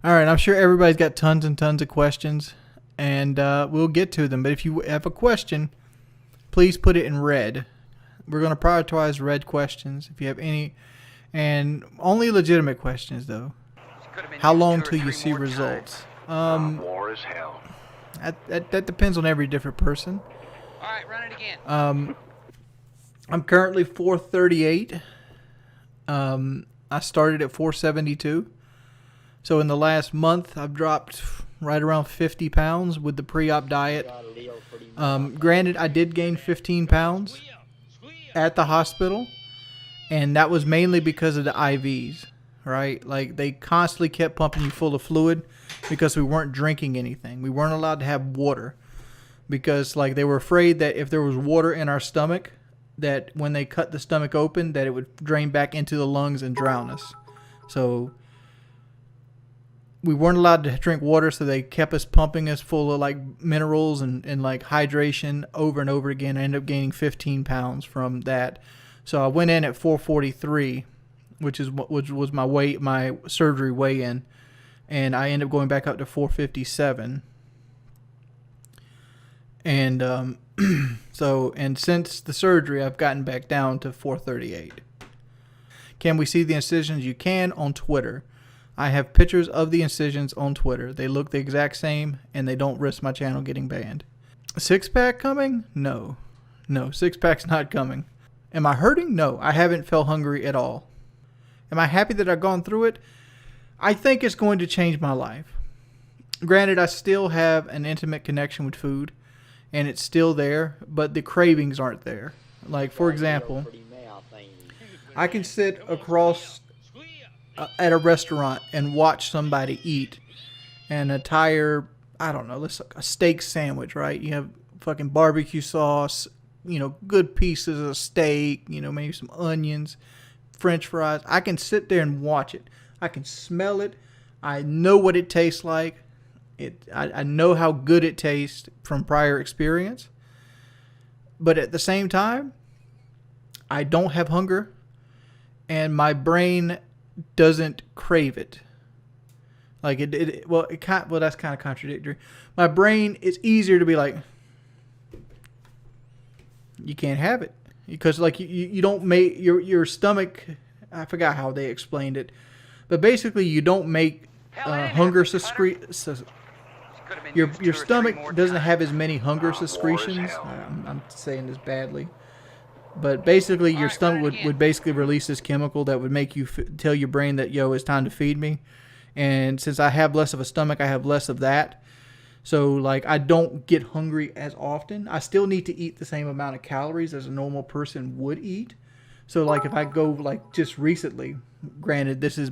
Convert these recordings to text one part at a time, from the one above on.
All right, I'm sure everybody's got tons and tons of questions, and we'll get to them. But if you have a question, please put it in red. We're going to prioritize red questions if you have any, and only legitimate questions, though. How long till you see results? War is hell. That depends on every different person. All right, run it again. I'm currently 438. I started at 472. So in the last month, I've dropped right around 50 pounds with the pre-op diet. Granted, I did gain 15 pounds at the hospital, and that was mainly because of the IVs, right? Like, they constantly kept pumping you full of fluid because we weren't drinking anything. We weren't allowed to have water because, like, they were afraid that if there was water in our stomach, that when they cut the stomach open, that it would drain back into the lungs and drown us. So we weren't allowed to drink water, so they kept us pumping us full of like minerals and like hydration over and over again. I ended up gaining 15 pounds from that. So I went in at 443, which was my surgery weigh-in, and I ended up going back up to 457. And and since the surgery, I've gotten back down to 438. Can we see the incisions? You can on Twitter. I have pictures of the incisions on Twitter. They look the exact same, and they don't risk my channel getting banned. Six-pack coming? No. No, six-pack's not coming. Am I hurting? No, I haven't felt hungry at all. Am I happy that I've gone through it? I think it's going to change my life. Granted, I still have an intimate connection with food, and it's still there, but the cravings aren't there. Like, for example, I can sit across at a restaurant and watch somebody eat an entire, I don't know, a steak sandwich, right? You have fucking barbecue sauce, good pieces of steak, maybe some onions, French fries. I can sit there and watch it. I can smell it. I know what it tastes like. I know how good it tastes from prior experience. But at the same time, I don't have hunger, and my brain doesn't crave it. Like that's kind of contradictory. My brain, it's easier to be like, you can't have it because like you don't make your stomach. I forgot how they explained it, but basically you don't make hunger secretions. Your stomach doesn't have as many hunger secretions. I'm saying this badly. But basically, your stomach would basically release this chemical that would make you tell your brain that, yo, it's time to feed me. And since I have less of a stomach, I have less of that. So, like, I don't get hungry as often. I still need to eat the same amount of calories as a normal person would eat. So, like, if I go, like, just recently, granted, this is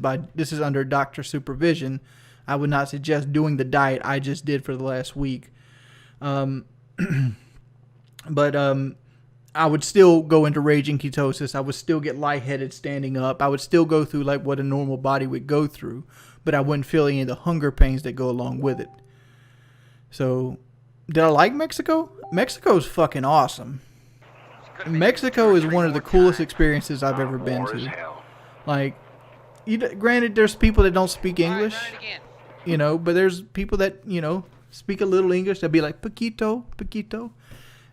under doctor supervision, I would not suggest doing the diet I just did for the last week. I would still go into raging ketosis. I would still get lightheaded standing up. I would still go through like what a normal body would go through, but I wouldn't feel any of the hunger pains that go along with it. So, did I like Mexico? Mexico's fucking awesome. Mexico is one of the coolest experiences I've ever been to. Like, granted, there's people that don't speak English, but there's people that, speak a little English. They'll be like, poquito, poquito.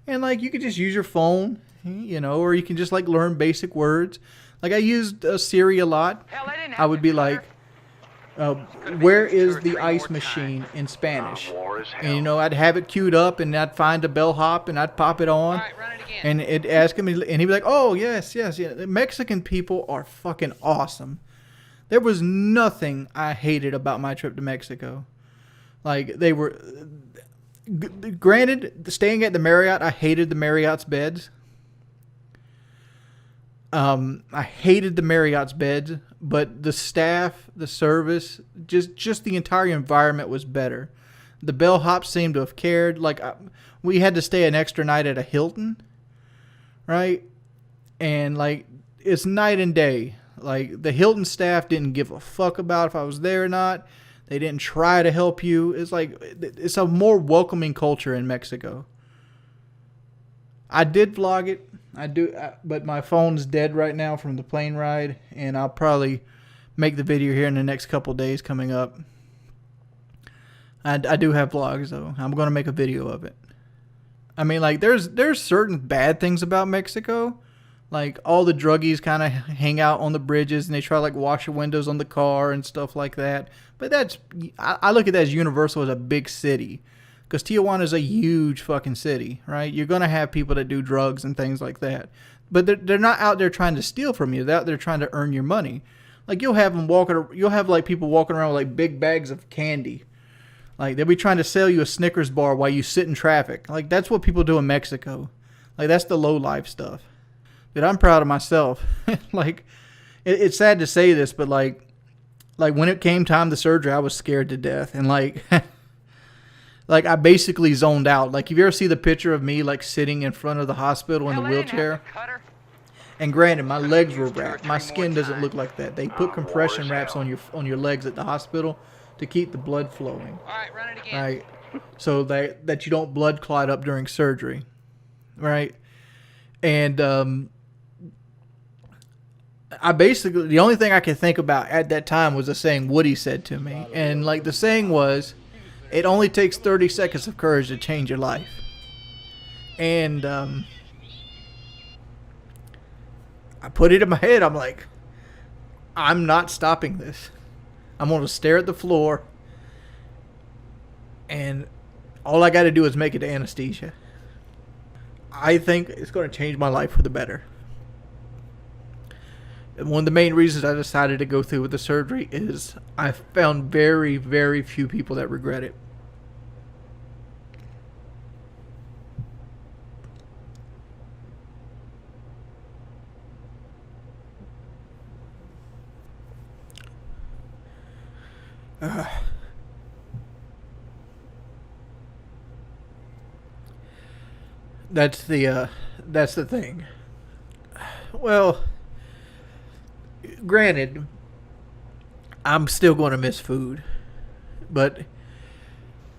And, like, you can just use your phone, or you can just, like, learn basic words. Like, I used Siri a lot. I would be like, where is the ice machine in Spanish? And, I'd have it queued up, and I'd find a bellhop, and I'd pop it on. And it'd ask him, and he'd be like, oh, yes. The Mexican people are fucking awesome. There was nothing I hated about my trip to Mexico. Like, they were... Granted, staying at the Marriott, I hated the Marriott's beds. I hated the Marriott's beds, but the staff, the service, just the entire environment was better. The bellhop seemed to have cared. Like, we had to stay an extra night at a Hilton, right? And, like, it's night and day. Like, the Hilton staff didn't give a fuck about if I was there or not. They didn't try to help you. It's like, it's a more welcoming culture in Mexico. I did vlog it. But my phone's dead right now from the plane ride, and I'll probably make the video here in the next couple days coming up. I do have vlogs though. I'm gonna make a video of it. I mean, like there's certain bad things about Mexico. Like all the druggies kind of hang out on the bridges and they try to like wash the windows on the car and stuff like that. But I look at that as universal as a big city. Because Tijuana is a huge fucking city, right? You're going to have people that do drugs and things like that. But they're not out there trying to steal from you. They're out there trying to earn your money. Like you'll have like people walking around with like big bags of candy. Like they'll be trying to sell you a Snickers bar while you sit in traffic. Like that's what people do in Mexico. Like that's the low life stuff. But I'm proud of myself. Like it's sad to say this, but like when it came time to surgery, I was scared to death. And like like I basically zoned out. Like if you ever see the picture of me like sitting in front of the hospital in the wheelchair. And granted, my legs were wrapped. My skin doesn't look like that. They put compression wraps on your legs at the hospital to keep the blood flowing. All right, run it again. Right. So that you don't blood clot up during surgery. Right. And I basically, the only thing I could think about at that time was the saying Woody said to me. And like the saying was, it only takes 30 seconds of courage to change your life. And I put it in my head. I'm like, I'm not stopping this. I'm going to stare at the floor. And all I got to do is make it to anesthesia. I think it's going to change my life for the better. And one of the main reasons I decided to go through with the surgery is I found very, very few people that regret it. That's the thing. Well, granted, I'm still going to miss food, but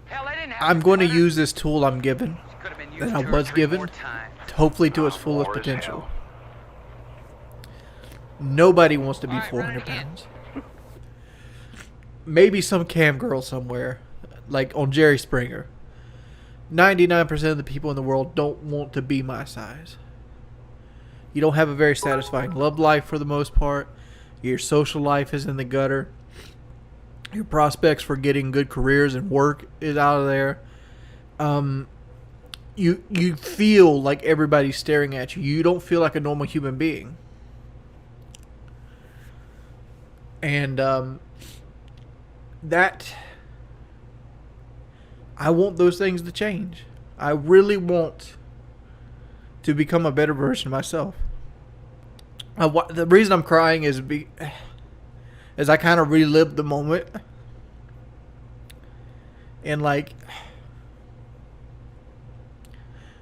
Hell, I didn't have I'm to going to clutter. use this tool I'm given, Could have been used that I 2 or was 3 given, more times. hopefully to its fullest War is potential. hell. Nobody wants to be All right, 400 run it again. pounds. Maybe some cam girl somewhere, like on Jerry Springer. 99% of the people in the world don't want to be my size. You don't have a very satisfying love life for the most part. Your social life is in the gutter. Your prospects for getting good careers and work is out of there. You feel like everybody's staring at you. You don't feel like a normal human being. And that I want those things to change. I really want to become a better version of myself. The reason I'm crying is I kind of relived the moment. And like,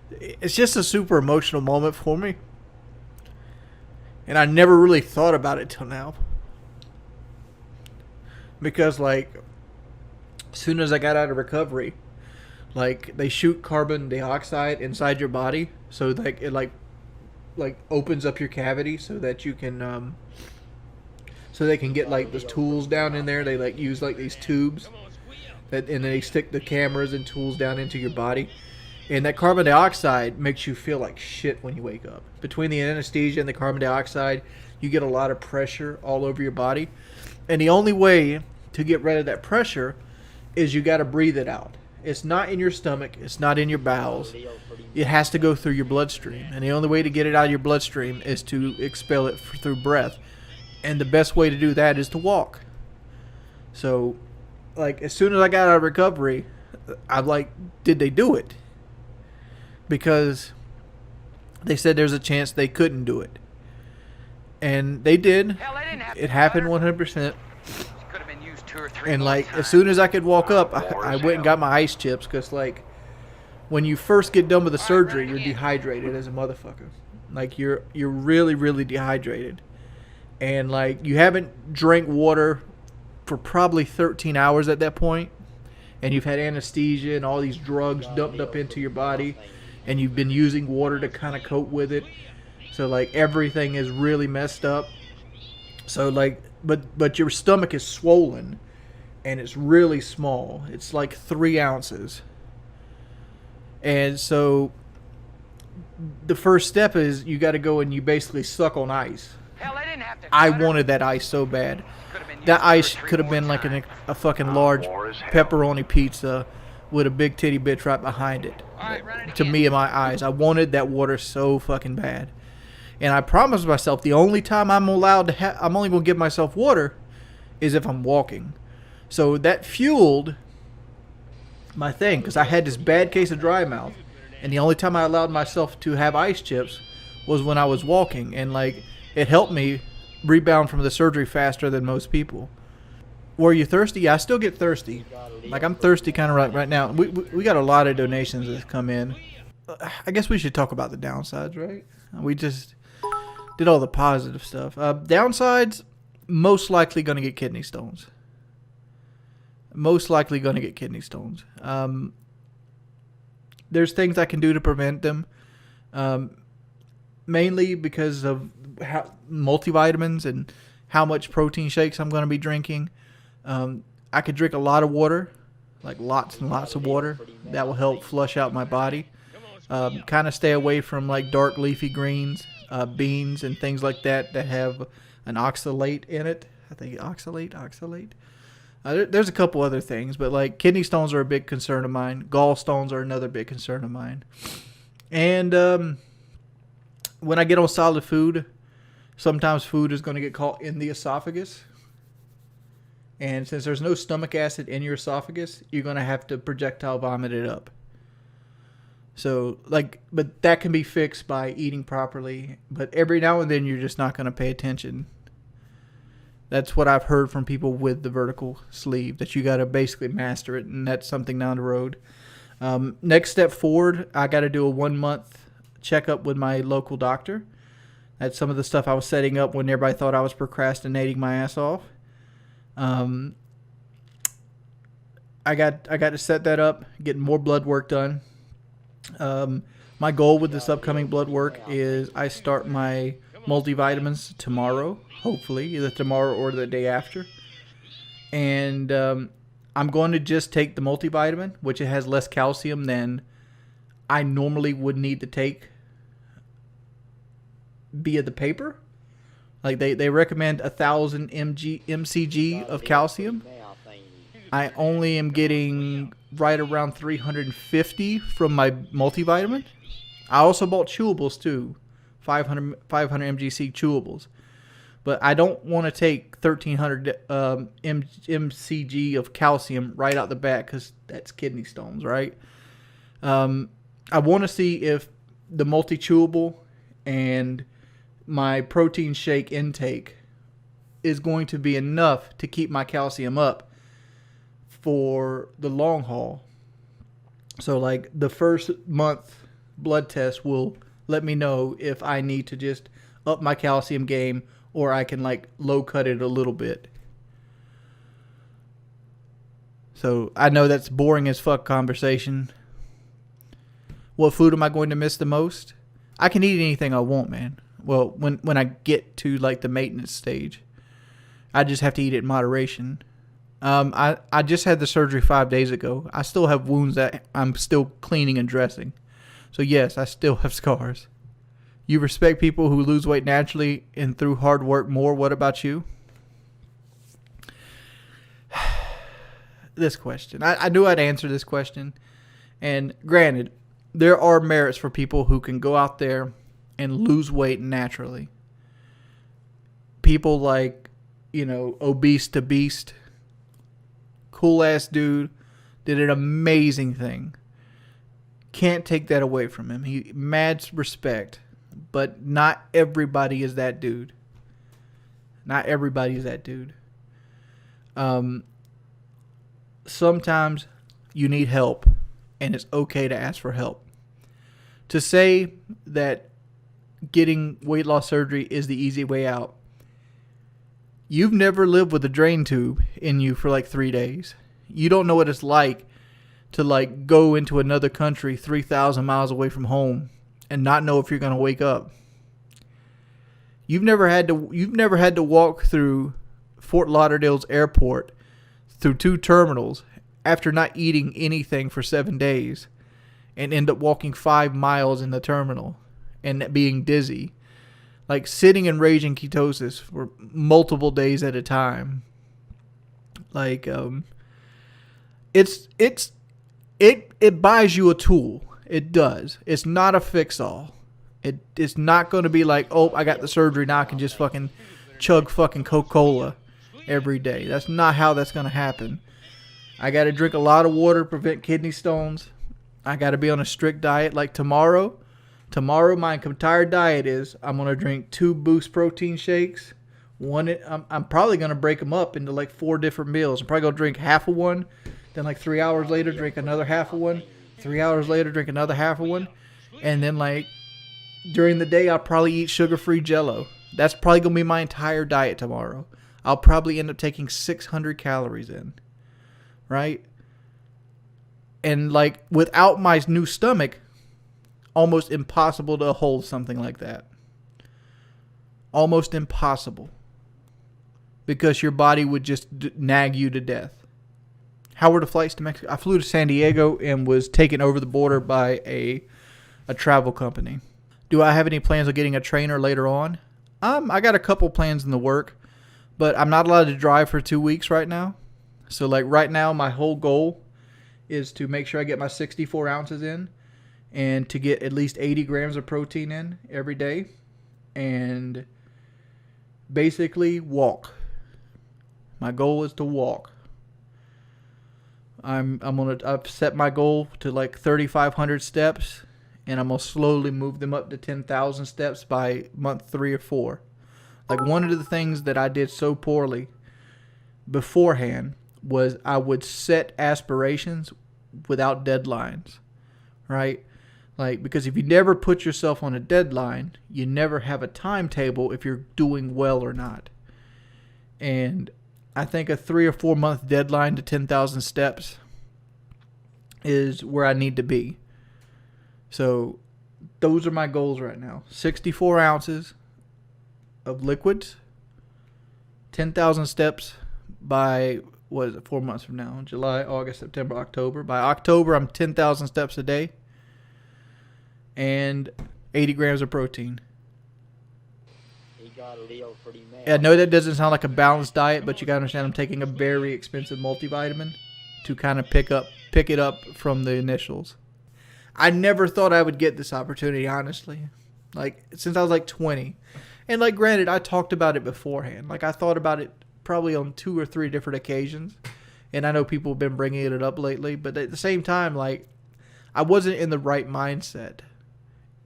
it's just a super emotional moment for me. And I never really thought about it till now. Because like, as soon as I got out of recovery, like they shoot carbon dioxide inside your body, so like it like opens up your cavity so that you can so they can get like the tools down in there. They like use like these tubes that, and they stick the cameras and tools down into your body. And that carbon dioxide makes you feel like shit when you wake up. Between the anesthesia and the carbon dioxide, you get a lot of pressure all over your body. And the only way to get rid of that pressure is you got to breathe it out. It's not in your stomach. It's not in your bowels. It has to go through your bloodstream. And the only way to get it out of your bloodstream is to expel it through breath. And the best way to do that is to walk. So, like, as soon as I got out of recovery, I'm like, did they do it? Because they said there's a chance they couldn't do it. And they did. Hell, I didn't have It to happened clutter. 100%. Could have been used 2 or 3 And more like, times. as soon as I could walk up, I went and got my ice chips. Because like, when you first get done with the surgery, you're dehydrated as a motherfucker. Like, you're really, really dehydrated. And like, you haven't drank water for probably 13 hours at that point. And you've had anesthesia and all these drugs dumped up into your body. And you've been using water to kind of cope with it. So like, everything is really messed up. So like, but your stomach is swollen. and it's really small. It's like 3 ounces. And so the first step is you got to go and you basically suck on ice. Hell, I didn't have to. I wanted that ice so bad. Could've been That used ice 2 or 3 could have more been like times. a fucking large War is hell. pepperoni pizza with a big titty bitch right behind it. All right, run it To again. me in my eyes, I wanted that water so fucking bad. And I promised myself the only time I'm allowed to I'm only going to give myself water is if I'm walking. So that fueled my thing, because I had this bad case of dry mouth, and the only time I allowed myself to have ice chips was when I was walking, and like it helped me rebound from the surgery faster than most people. Were you thirsty? Yeah, I still get thirsty. Like I'm thirsty kind of right now. We got a lot of donations that come in. I guess we should talk about the downsides, right? We just did all the positive stuff. Downsides, most likely going to get kidney stones. Most likely going to get kidney stones. There's things I can do to prevent them. Mainly because of how multivitamins and how much protein shakes I'm going to be drinking. I could drink a lot of water, like lots and lots of water. That will help flush out my body. Kind of stay away from like dark leafy greens, beans, and things like that have an oxalate in it. I think oxalate. There's a couple other things, but like kidney stones are a big concern of mine. Gallstones are another big concern of mine. And when I get on solid food, sometimes food is going to get caught in the esophagus. And since there's no stomach acid in your esophagus, you're going to have to projectile vomit it up. So, but that can be fixed by eating properly. But every now and then, you're just not going to pay attention. That's what I've heard from people with the vertical sleeve, that you got to basically master it, and that's something down the road. Next step forward, I got to do a 1-month checkup with my local doctor. That's some of the stuff I was setting up when everybody thought I was procrastinating my ass off. I got to set that up, get more blood work done. My goal with this upcoming blood work is I start my multivitamins tomorrow, hopefully, either tomorrow or the day after. And I'm going to just take the multivitamin, which it has less calcium than I normally would need to take via the paper. Like they recommend 1,000 mcg of calcium. I only am getting right around 350 from my multivitamin. I also bought chewables too, 500 mgc chewables. But I don't want to take 1,300 mcg of calcium right out the bat, because that's kidney stones, right? I want to see if the multi-chewable and my protein shake intake is going to be enough to keep my calcium up for the long haul. So like the first month blood test will let me know if I need to just up my calcium game, or I can like low cut it a little bit. So I know that's boring as fuck conversation. What food am I going to miss the most? I can eat anything I want, man. Well, when I get to like the maintenance stage, I just have to eat it in moderation. I just had the surgery 5 days ago. I still have wounds that I'm still cleaning and dressing. So yes, I still have scars. You respect people who lose weight naturally and through hard work more. What about you? This question. I knew I'd answer this question. And granted, there are merits for people who can go out there and lose weight naturally. People like, Obese to Beast. Cool ass dude. Did an amazing thing. Can't take that away from him. He mad respect. But not everybody is that dude. Not everybody is that dude. Sometimes you need help, and it's okay to ask for help. To say that getting weight loss surgery is the easy way out, you've never lived with a drain tube in you for like 3 days. You don't know what it's like to like go into another country 3,000 miles away from home and not know if you're going to wake up. You've never had to walk through Fort Lauderdale's airport through 2 terminals after not eating anything for 7 days and end up walking 5 miles in the terminal and being dizzy. Like sitting in raging ketosis for multiple days at a time. Like, it buys you a tool. It does. It's not a fix-all. It's not going to be like, oh, I got the surgery, now I can just fucking chug fucking Coca-Cola every day. That's not how that's going to happen. I got to drink a lot of water to prevent kidney stones. I got to be on a strict diet. Like tomorrow, my entire diet is I'm going to drink 2 Boost protein shakes. I'm probably going to break them up into like 4 different meals. I'm probably going to drink half of one. Then like 3 hours later, drink another half of one. 3 hours later, drink another half of one. And then like during the day, I'll probably eat sugar-free Jell-O. That's probably going to be my entire diet tomorrow. I'll probably end up taking 600 calories in. Right? And like without my new stomach, almost impossible to hold something like that. Almost impossible. Because your body would just nag you to death. How were the flights to Mexico? I flew to San Diego and was taken over the border by a travel company. Do I have any plans of getting a trainer later on? I got a couple plans in the work, but I'm not allowed to drive for 2 weeks right now. So like right now, my whole goal is to make sure I get my 64 ounces in and to get at least 80 grams of protein in every day and basically walk. My goal is to walk. I've set my goal to like 3,500 steps, and I'm gonna slowly move them up to 10,000 steps by month 3 or 4. Like one of the things that I did so poorly beforehand was I would set aspirations without deadlines, right? Like, because if you never put yourself on a deadline, you never have a timetable if you're doing well or not. And I think a 3 or 4 month deadline to 10,000 steps is where I need to be. So those are my goals right now. 64 ounces of liquids, 10,000 steps by, 4 months from now? July, August, September, October. By October, I'm 10,000 steps a day and 80 grams of protein. I know that doesn't sound like a balanced diet, but you gotta understand I'm taking a very expensive multivitamin to kind of pick it up from the initials. I never thought I would get this opportunity, honestly. Like, since I was like 20. And like, granted, I talked about it beforehand. Like, I thought about it probably on 2 or 3 different occasions. And I know people have been bringing it up lately. But at the same time, like, I wasn't in the right mindset.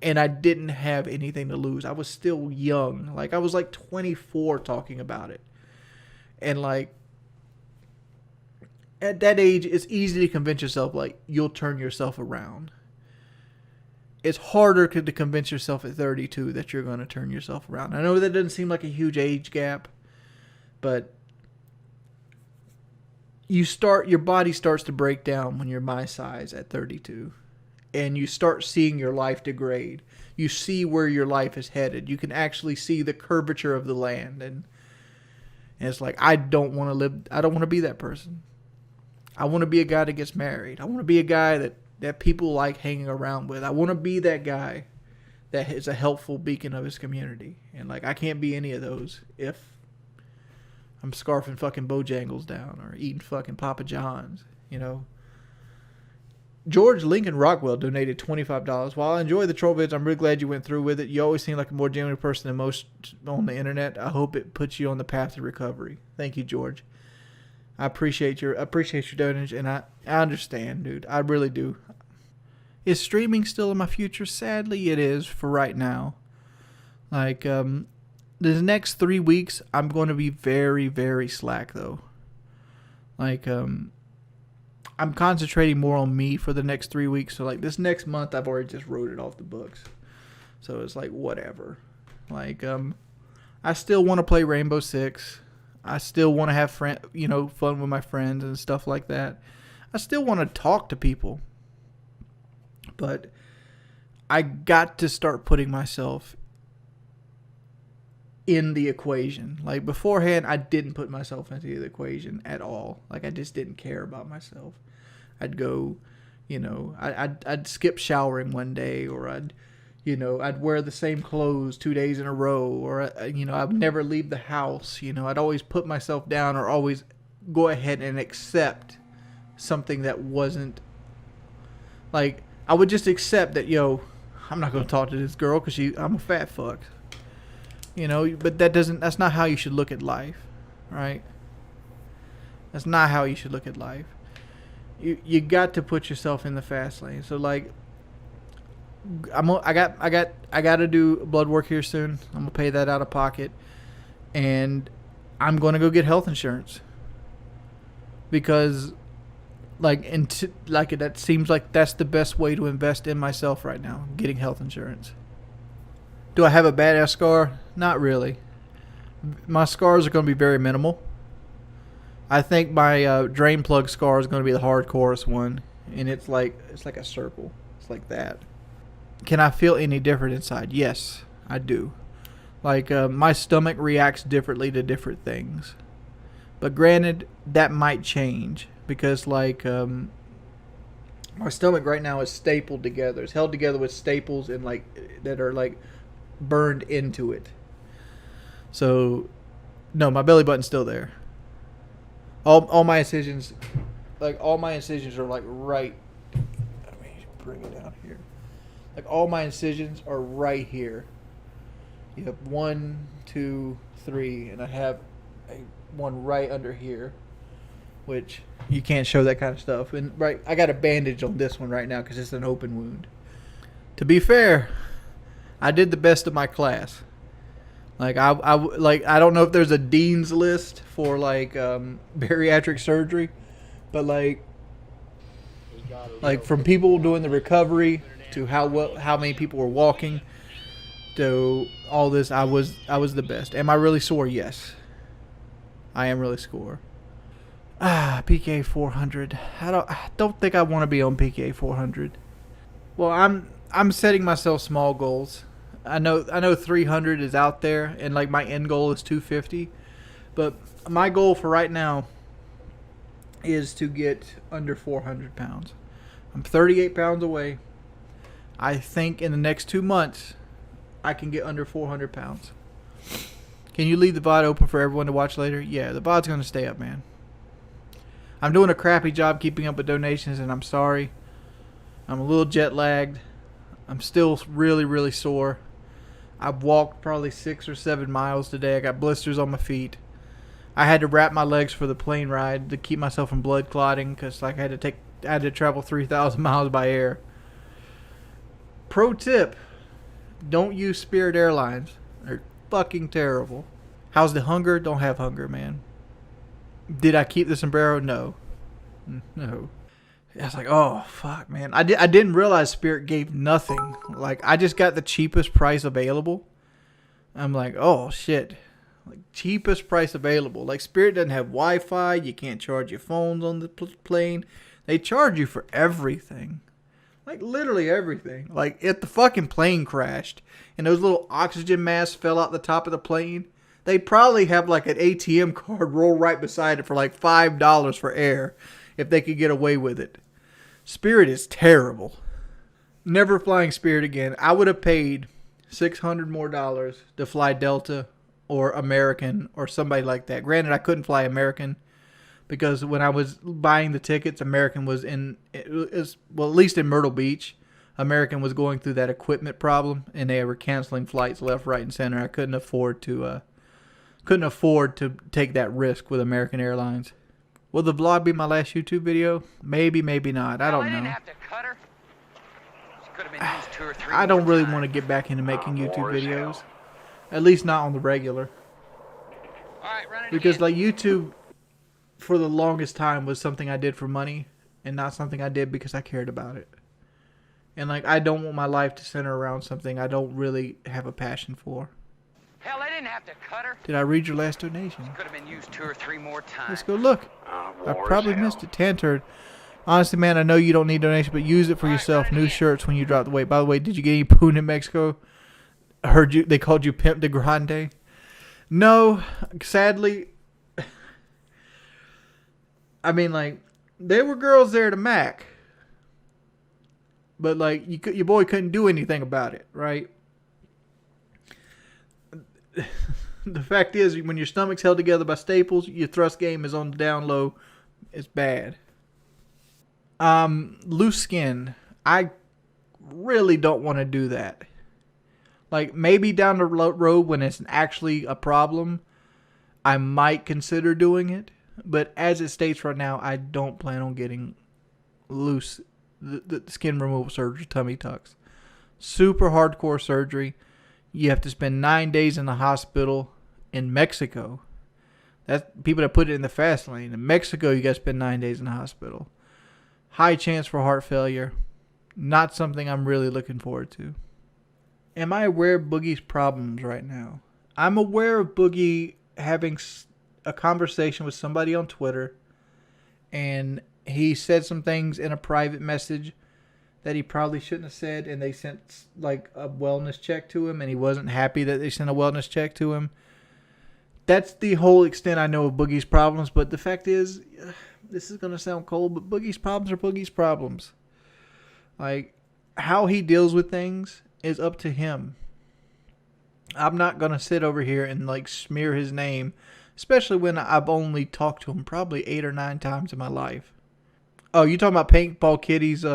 And I didn't have anything to lose. I was still young. Like, I was like 24 talking about it. And like, at that age, it's easy to convince yourself, like, you'll turn yourself around. It's harder to convince yourself at 32 that you're going to turn yourself around. I know that doesn't seem like a huge age gap, but your body starts to break down when you're my size at 32. And you start seeing your life degrade. You see where your life is headed. You can actually see the curvature of the land. And it's like, I don't want to be that person. I want to be a guy that gets married. I want to be a guy that people like hanging around with. I want to be that guy that is a helpful beacon of his community. And like, I can't be any of those if I'm scarfing fucking Bojangles down or eating fucking Papa John's, you know. George Lincoln Rockwell donated $25. While I enjoy the troll vids, I'm really glad you went through with it. You always seem like a more genuine person than most on the internet. I hope it puts you on the path to recovery. Thank you, George. I appreciate your donation, and I understand, dude. I really do. Is streaming still in my future? Sadly, it is for right now. Like, the next 3 weeks, I'm going to be very, very slack, though. Like, I'm concentrating more on me for the next 3 weeks. So, like, this next month, I've already just wrote it off the books. So, it's like, whatever. Like, I still want to play Rainbow Six. I still want to have fun with my friends and stuff like that. I still want to talk to people. But I got to start putting myself in the equation. Like beforehand, I didn't put myself into the equation at all. Like I just didn't care about myself. I'd go, I'd skip showering one day, or I'd wear the same clothes 2 days in a row, or I'd never leave the house. I'd always put myself down, or always go ahead and accept something that wasn't like, I would just accept that, I'm not going to talk to this girl because I'm a fat fuck. But that's not how you should look at life, right? That's not how you should look at life. You got to put yourself in the fast lane. So like, I got to do blood work here soon. I'm gonna pay that out of pocket, and I'm gonna go get health insurance because, that seems like that's the best way to invest in myself right now. Getting health insurance. Do I have a badass scar? Not really. My scars are going to be very minimal. I think my drain plug scar is going to be the hardcorest one, and it's like a circle. It's like that. Can I feel any different inside? Yes, I do. Like my stomach reacts differently to different things. But granted, that might change because my stomach right now is stapled together. It's held together with staples and that are burned into it. So, no, my belly button's still there. All my incisions, are right. Let me bring it down here. All my incisions are right here. You have 1, 2, 3, and I have one right under here, which you can't show that kind of stuff. And I got a bandage on this one right now because it's an open wound. To be fair, I did the best of my class. I don't know if there's a dean's list for bariatric surgery, but from people doing the recovery to how many people were walking to all this, I was the best. Am I really sore? Yes, I am really sore. PK 400. I don't think I want to be on PK 400. Well, I'm setting myself small goals. I know 300 is out there, and my end goal is 250. But my goal for right now is to get under 400 pounds. I'm 38 pounds away. I think in the next 2 months, I can get under 400 pounds. Can you leave the VOD open for everyone to watch later? Yeah, the VOD's going to stay up, man. I'm doing a crappy job keeping up with donations, and I'm sorry. I'm a little jet lagged. I'm still really, really sore. I've walked probably 6 or 7 miles today. I got blisters on my feet. I had to wrap my legs for the plane ride to keep myself from blood clotting because I had to travel 3,000 miles by air. Pro tip: don't use Spirit Airlines. They're fucking terrible. How's the hunger? Don't have hunger, man. Did I keep the sombrero? No. I was like, oh, fuck, man. I didn't realize Spirit gave nothing. I just got the cheapest price available. I'm like, oh, shit. Cheapest price available. Spirit doesn't have Wi-Fi. You can't charge your phones on the plane. They charge you for everything. Literally everything. If the fucking plane crashed and those little oxygen masks fell out the top of the plane, they'd probably have an ATM card roll right beside it for $5 for air if they could get away with it. Spirit is terrible. Never flying Spirit again. I would have paid $600 more to fly Delta or American or somebody like that. Granted, I couldn't fly American because when I was buying the tickets, American was at least in Myrtle Beach, American was going through that equipment problem and they were canceling flights left, right, and center. I couldn't afford to take that risk with American Airlines. Will the vlog be my last YouTube video? Maybe, maybe not. I don't know. Have to cut her. She could have been used 2 or 3 I don't more really times. want to get back into making YouTube War is videos. hell. At least not on the regular. All right, run it Because again. YouTube, for the longest time, was something I did for money and not something I did because I cared about it. And I don't want my life to center around something I don't really have a passion for. Hell, I didn't have to cut her. Did I read your last donation? Could have been used 2 or 3 more times. Let's go look. I War is probably hell. missed it. Tanturd. Honestly, man, I know you don't need donation, but use it for yourself. New shirts when you drop the weight. By the way, did you get any poon in Mexico? I heard they called you Pimp de Grande. No, sadly, I mean, like, there were girls there to Mac, but like, your boy couldn't do anything about it, right? The fact is, when your stomach's held together by staples, your thrust game is on the down low. It's bad. Loose skin. I really don't want to do that. Like, maybe down the road when it's actually a problem, I might consider doing it. But as it states right now, I don't plan on getting loose the skin removal surgery, tummy tucks. Super hardcore surgery. You have to spend 9 days in the hospital in Mexico. That's people that put it in the fast lane. In Mexico, you got to spend 9 days in the hospital. High chance for heart failure. Not something I'm really looking forward to. Am I aware of Boogie's problems right now? I'm aware of Boogie having a conversation with somebody on Twitter, and he said some things in a private message that he probably shouldn't have said, and they sent like a wellness check to him, and he wasn't happy that they sent a wellness check to him. That's the whole extent I know of Boogie's problems, but the fact is, this is going to sound cold, but Boogie's problems are Boogie's problems. Like, how he deals with things is up to him. I'm not going to sit over here and like smear his name, especially when I've only talked to him probably 8 or 9 times in my life. Oh, you talking about Paintball Kitty's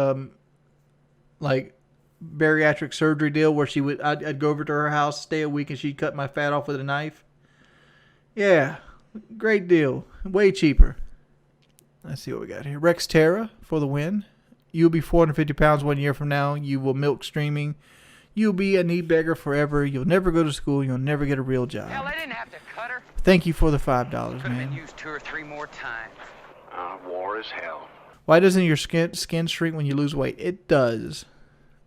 like bariatric surgery deal where I'd go over to her house, stay a week, and she'd cut my fat off with a knife? Yeah, great deal. Way cheaper. Let's see what we got here. Rex Terra for the win. You'll be 450 pounds 1 year from now. You will milk streaming. You'll be a knee beggar forever. You'll never go to school. You'll never get a real job. Hell, I didn't have to cut her. Thank you for the $5, Could have been man. used 2 or 3 more times. War is hell. Why doesn't your skin shrink when you lose weight? It does.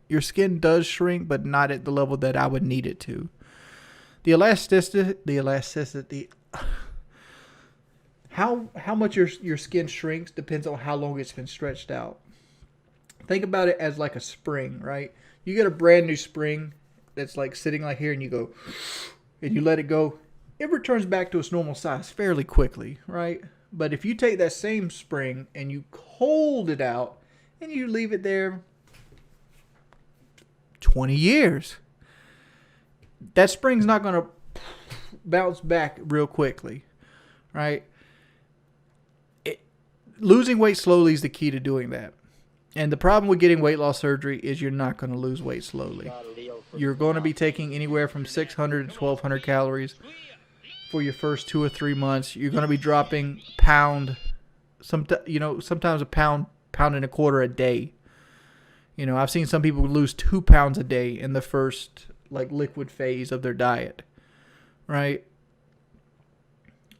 Your skin does shrink, but not at the level that I would need it to. The elasticity, how much your skin shrinks depends on how long it's been stretched out. Think about it as like a spring, right? You get a brand new spring that's like sitting like here, and you go, and you let it go. It returns back to its normal size fairly quickly, right? But if you take that same spring and you hold it out and you leave it there 20 years, that spring's not going to bounce back real quickly, right? Losing weight slowly is the key to doing that. And the problem with getting weight loss surgery is you're not going to lose weight slowly. You're going to be taking anywhere from 600 to 1,200 calories for your first 2 or 3 months. You're going to be dropping sometimes a pound and a quarter a day. I've seen some people lose 2 pounds a day in the first like liquid phase of their diet, right?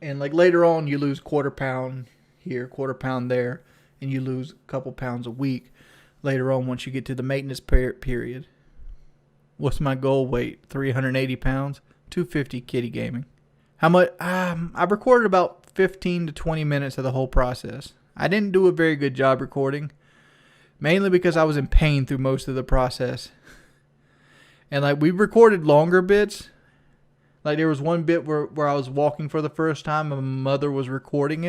And like later on, you lose quarter pound here, quarter pound there, and you lose a couple pounds a week later on once you get to the maintenance period. What's my goal weight? 380 pounds, 250 kitty gaming. How much? I've recorded about 15 to 20 minutes of the whole process. I didn't do a very good job recording, mainly because I was in pain through most of the process. And like we recorded longer bits. Like there was one bit where I was walking for the first time and my mother was recording.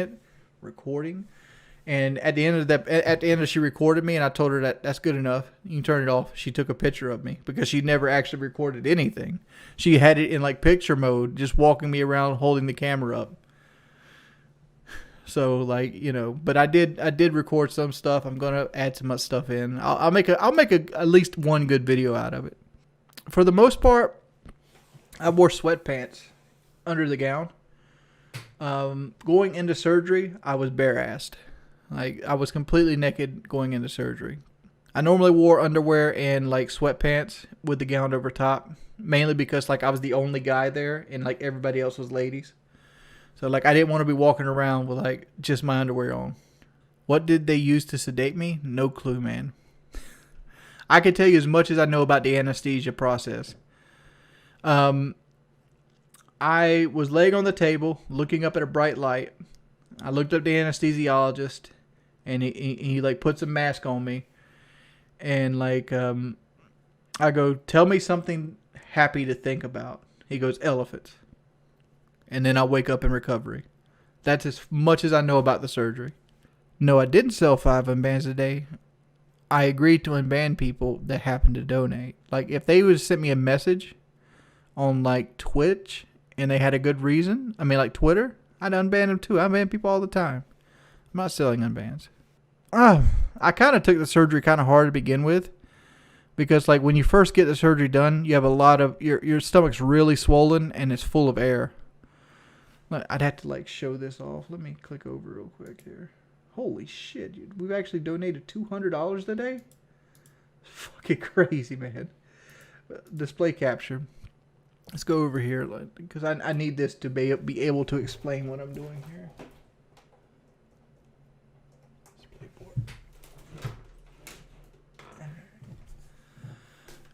And at the end she recorded me, and I told her that's good enough. You can turn it off. She took a picture of me because she never actually recorded anything. She had it in like picture mode, just walking me around holding the camera up. So like, but I did record some stuff. I'm gonna add some other stuff in. I'll make at least one good video out of it. For the most part, I wore sweatpants under the gown. Going into surgery, I was bare-assed. Like I was completely naked going into surgery. I normally wore underwear and like sweatpants with the gown over top, mainly because like I was the only guy there and like everybody else was ladies. So like I didn't want to be walking around with like just my underwear on. What did they use to sedate me? No clue, man. I can tell you as much as I know about the anesthesia process. I was laying on the table looking up at a bright light. I looked up the anesthesiologist, and he like puts a mask on me, and like I go, tell me something happy to think about. He goes, elephants. and then I'll wake up in recovery. That's as much as I know about the surgery. No, I didn't sell 5 unbands a day. I agreed to unban people that happened to donate. Like, if they would send me a message on, like, Twitch and they had a good reason, I mean, like Twitter, I'd unban them too. I unban people all the time. I'm not selling unbands. I kind of took the surgery kind of hard to begin with. Because, like, when you first get the surgery done, you have a lot of... Your stomach's really swollen and it's full of air. I'd have to, like, show this off. Let me click over real quick here. Holy shit, dude. We've actually donated $200 today? It's fucking crazy, man. Display capture. Let's go over here, because I need this to be able to explain what I'm doing here. Display board.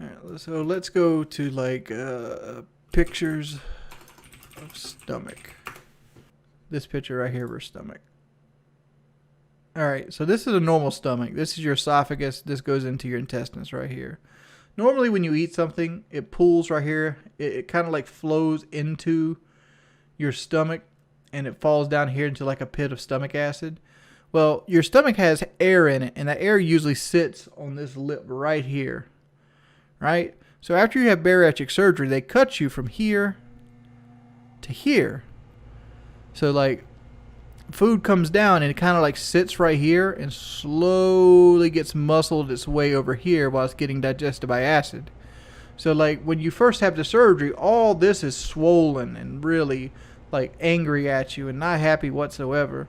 Alright, so let's go to, like, pictures of stomach. This picture right here of her stomach. Alright, so this is a normal stomach. This is your esophagus. This goes into your intestines right here. Normally when you eat something, it pools right here. It kind of like flows into your stomach and it falls down here into like a pit of stomach acid. Well, your stomach has air in it, and that air usually sits on this lip right here. Right? So after you have bariatric surgery, they cut you from here to here. So like food comes down and it kind of like sits right here and slowly gets muscled its way over here while it's getting digested by acid. So like when you first have the surgery, all this is swollen and really like angry at you and not happy whatsoever.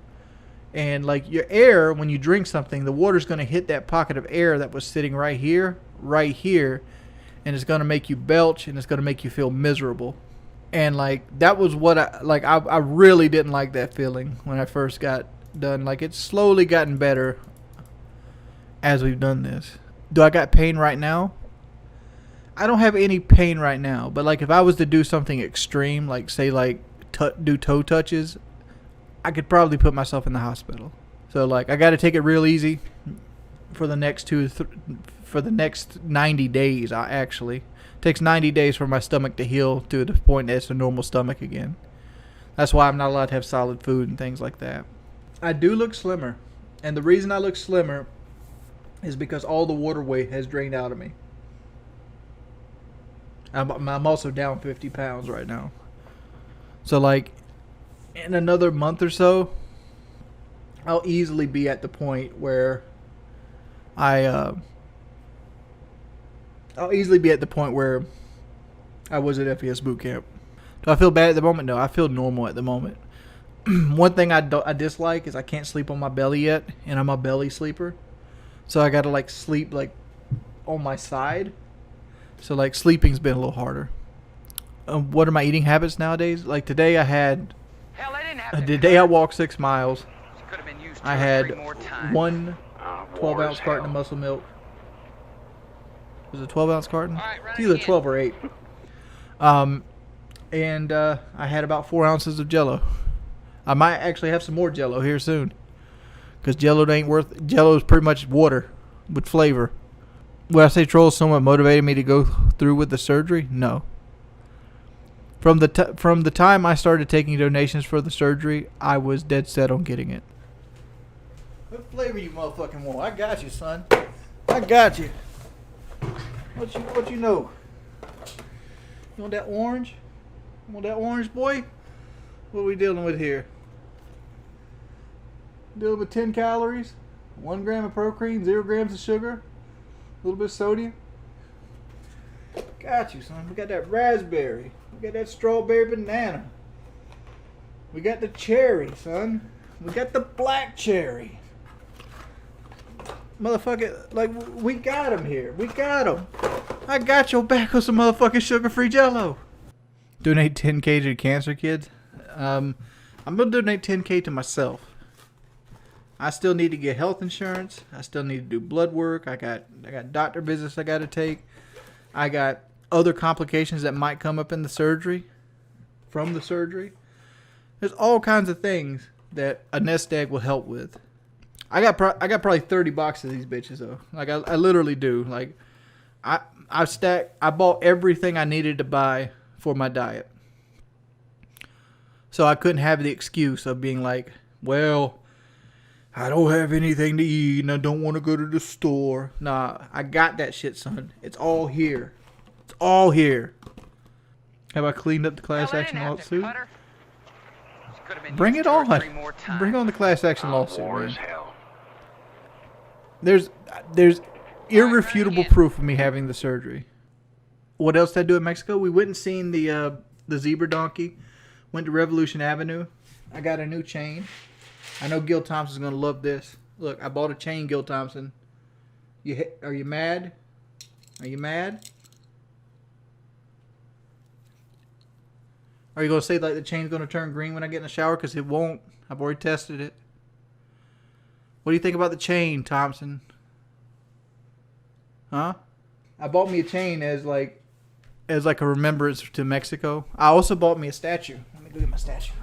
And like your air, when you drink something, the water's going to hit that pocket of air that was sitting right here, and it's going to make you belch and it's going to make you feel miserable. And like that was what I really didn't like that feeling when I first got done. Like it's slowly gotten better as we've done this. Do I got pain right now? I don't have any pain right now, but like if I was to do something extreme, like say like do toe touches, I could probably put myself in the hospital. So like I got to take it real easy for the next for the next 90 days. Takes 90 days for my stomach to heal to the point that it's a normal stomach again. That's why I'm not allowed to have solid food and things like that. I do look slimmer. And the reason I look slimmer is because all the water weight has drained out of me. I'm also down 50 pounds right now. So like in another month or so, I'll easily be at the point where I'll easily be at the point where I was at FES boot camp. Do I feel bad at the moment? No, I feel normal at the moment. One thing I dislike is I can't sleep on my belly yet, and I'm a belly sleeper. So I gotta like sleep like on my side. So like sleeping's been a little harder. What are my eating habits nowadays? Like today I had, Hell, I didn't have today I walked 6 miles. Could have been used I 2 or had 3 more times. one War 12-ounce is carton of hell. muscle milk. Was it a 12-ounce carton? All right, run It's either again. 12 or 8. And I had about 4 ounces of Jello. I might actually have some more Jello here soon, because Jello is pretty much water with flavor. Would I say Troll's somewhat motivated me to go through with the surgery? No. From the time I started taking donations for the surgery, I was dead set on getting it. What flavor you motherfucking want? I got you, son. I got you. What you know? You want that orange? You want that orange, boy? What are we dealing with here? Dealing with 10 calories, 1 gram of protein, 0 grams of sugar, a little bit of sodium. Got you, son. We got that raspberry. We got that strawberry banana. We got the cherry, son. We got the black cherry. Motherfucker, like, we got them here. We got them. I got your back with some motherfucking sugar-free Jello. Donate 10K to cancer kids. I'm going to donate 10K to myself. I still need to get health insurance. I still need to do blood work. I got doctor visits I got to take. I got other complications that might come up in the surgery, from the surgery. There's all kinds of things that a nest egg will help with. I got probably 30 boxes of these bitches though. Like I literally do. Like I bought everything I needed to buy for my diet. So I couldn't have the excuse of being like, well, I don't have anything to eat and I don't want to go to the store. Nah, I got that shit, son. It's all here. It's all here. Have I cleaned up the class action lawsuit? Bring it on. Bring on the class action lawsuit, War man. is hell. There's irrefutable proof of me having the surgery. What else did I do in Mexico? We went and seen the zebra donkey. Went to Revolution Avenue. I got a new chain. I know Gil Thompson's gonna love this. Look, I bought a chain, Gil Thompson. Are you mad? Are you mad? Are you gonna say like the chain's gonna turn green when I get in the shower? Because it won't. I've already tested it. What do you think about the chain, Thompson? Huh? I bought me a chain as like a remembrance to Mexico. I also bought me a statue. Let me go get my statue.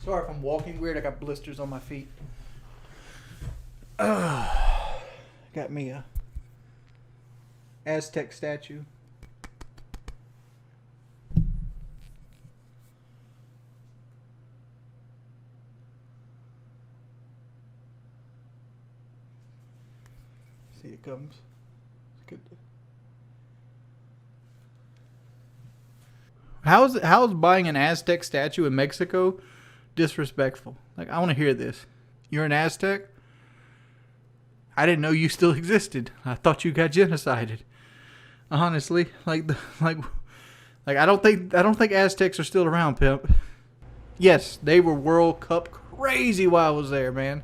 Sorry if I'm walking weird. I got blisters on my feet. Got me a Aztec statue. See, it comes. It's good. How's buying an Aztec statue in Mexico disrespectful? Like, I want to hear this. You're an Aztec? I didn't know you still existed. I thought you got genocided. Honestly, like I don't think Aztecs are still around, pimp. Yes, they were World Cup crazy while I was there, man.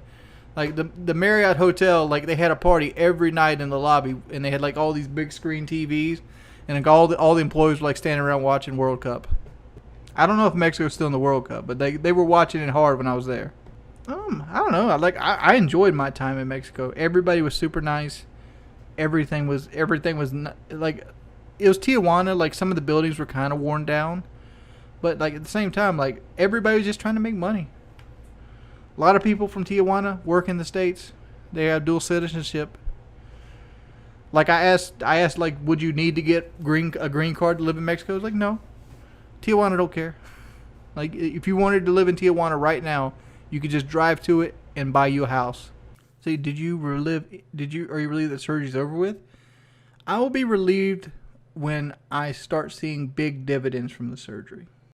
Like the Marriott Hotel, like they had a party every night in the lobby, and they had like all these big screen TVs, and like all the employees were like standing around watching World Cup. I don't know if Mexico's still in the World Cup, but they were watching it hard when I was there. I don't know. I enjoyed my time in Mexico. Everybody was super nice. Everything was like, it was Tijuana. Like some of the buildings were kind of worn down, but like at the same time, like everybody was just trying to make money. A lot of people from Tijuana work in the States. They have dual citizenship. Like I asked like, would you need to get a green card to live in Mexico? I was like, no. Tijuana don't care. Like if you wanted to live in Tijuana right now, you could just drive to it and buy you a house. See, are you relieved that surgery's over with? I will be relieved when I start seeing big dividends from the surgery.